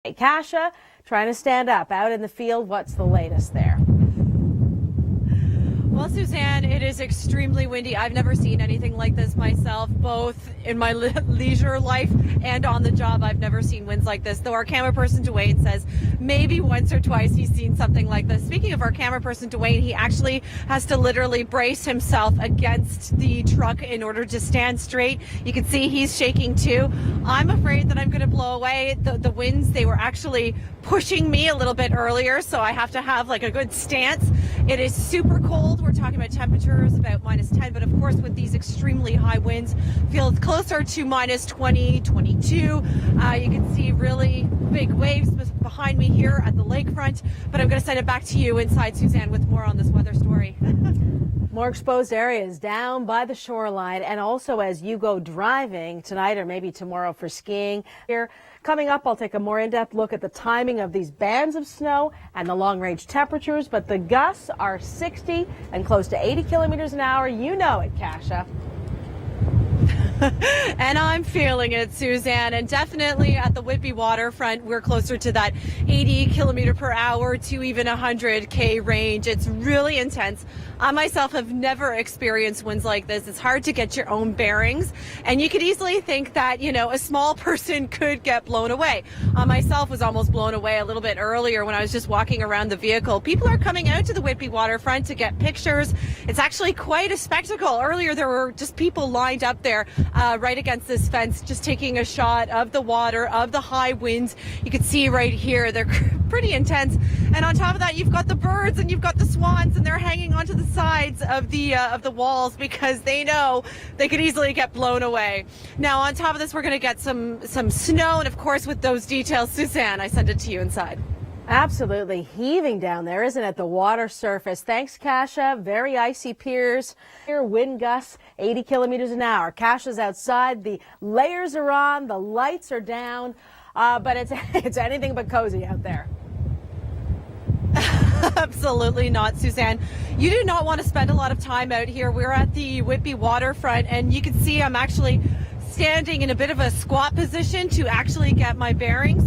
Hey, Kasia, trying to stand up out in the field. What's the latest there? Well, Suzanne, it is extremely windy. I've never seen anything like this myself, both in my leisure life and on the job. I've never seen winds like this, though our camera person, Dwayne, says maybe once or twice he's seen something like this. Speaking of our camera person, Dwayne, he actually has to literally brace himself against the truck in order to stand straight. You can see he's shaking too. I'm afraid that I'm going to blow away. The winds, they were actually pushing me a little bit earlier, so I have to have like a good stance. It is super cold. We're talking about temperatures about -10, but of course with these extremely high winds, feels closer to -20, 22. You can see really big waves behind me here at the lakefront, but I'm going to send it back to you inside, Suzanne, with more on this weather story. More exposed areas down by the shoreline, and also as you go driving tonight or maybe tomorrow for skiing. Here, coming up, I'll take a more in-depth look at the timing of these bands of snow and the long-range temperatures, but the gusts are 60 and close to 80 kilometers an hour. You know it, Kasia. And I'm feeling it, Suzanne, and definitely at the Whitby waterfront, we're closer to that 80 kilometer per hour to even 100K range. It's really intense. I myself have never experienced winds like this. It's hard to get your own bearings, and you could easily think that, you know, a small person could get blown away. I myself was almost blown away a little bit earlier when I was just walking around the vehicle. People are coming out to the Whitby waterfront to get pictures. It's actually quite a spectacle. Earlier, there were just people lined up there right against this fence, just taking a shot of the water, of the high winds. You can see right here, they're pretty intense. And on top of that, you've got the birds and you've got the swans, and they're hanging onto the sides of the walls because they know they could easily get blown away. Now, on top of this, we're going to get some snow, and of course, with those details, Suzanne, I send it to you inside. Absolutely heaving down there, isn't it? The water surface. Thanks, Kasia. Very icy piers. Here, wind gusts 80 kilometers an hour. Kasia's outside. The layers are on. The lights are down. But it's anything but cozy out there. Absolutely not, Suzanne. You do not want to spend a lot of time out here. We're at the Whitby waterfront, and you can see I'm actually standing in a bit of a squat position to actually get my bearings.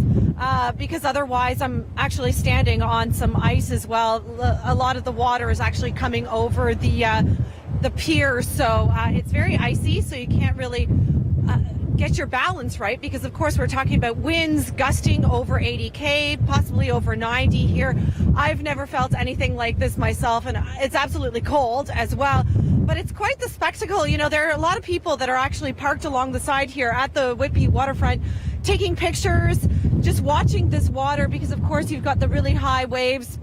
Because otherwise I'm actually standing on some ice as well. A lot of the water is actually coming over the pier, so it's very icy, so you can't really get your balance right, because of course we're talking about winds gusting over 80K, possibly over 90 here. I've never felt anything like this myself, and it's absolutely cold as well. But it's quite the spectacle. You know, there are a lot of people that are actually parked along the side here at the Whitby waterfront taking pictures, just watching this water, because of course you've got the really high waves,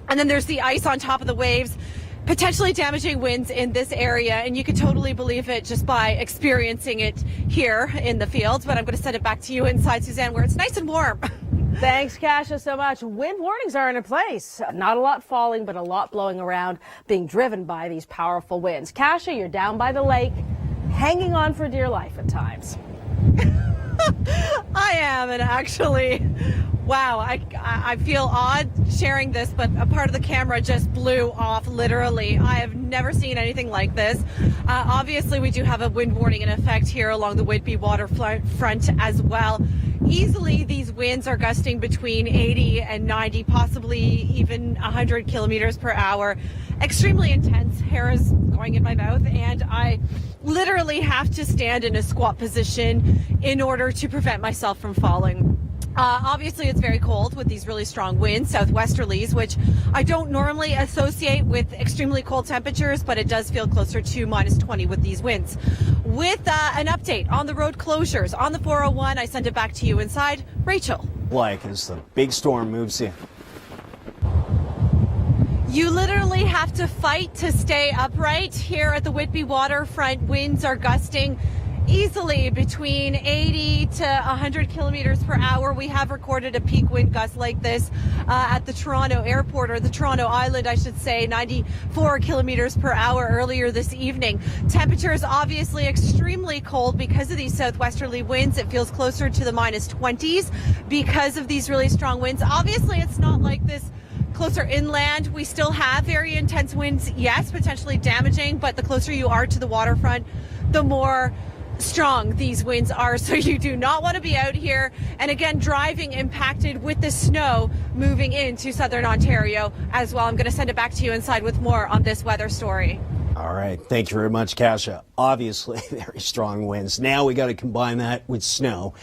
and then there's the ice on top of the waves, potentially damaging winds in this area, and you could totally believe it just by experiencing it here in the field. But I'm going to send it back to you inside, Suzanne, where it's nice and warm. Thanks, Kasia, so much. Wind warnings are in place. Not a lot falling, but a lot blowing around, being driven by these powerful winds. Kasia, you're down by the lake, hanging on for dear life at times. I am, and actually, wow, I feel odd sharing this, but a part of the camera just blew off, literally. I have never seen anything like this. Obviously, we do have a wind warning in effect here along the Whitby waterfront as well. Easily, these winds are gusting between 80 and 90, possibly even 100 kilometers per hour. Extremely intense. Hair is going in my mouth, and I literally have to stand in a squat position in order to prevent myself from falling. Obviously, it's very cold with these really strong winds, southwesterlies, which I don't normally associate with extremely cold temperatures, but it does feel closer to -20 with these winds. With an update on the road closures on the 401, I send it back to you inside. Rachel. Like as the big storm moves in. You literally have to fight to stay upright here at the Whitby waterfront. Winds are gusting easily between 80 to 100 kilometers per hour. We have recorded a peak wind gust like this at the Toronto airport, or the Toronto Island, I should say, 94 kilometers per hour earlier this evening. Temperatures obviously extremely cold because of these southwesterly winds. It feels closer to the -20s because of these really strong winds. Obviously, it's not like this closer inland. We still have very intense winds, yes, potentially damaging, but the closer you are to the waterfront, the more strong these winds are, so you do not want to be out here. And again, driving impacted with the snow moving into southern Ontario as well. I'm going to send it back to you inside with more on this weather story. All right. Thank you very much, Kasia. Obviously, very strong winds. Now we got to combine that with snow.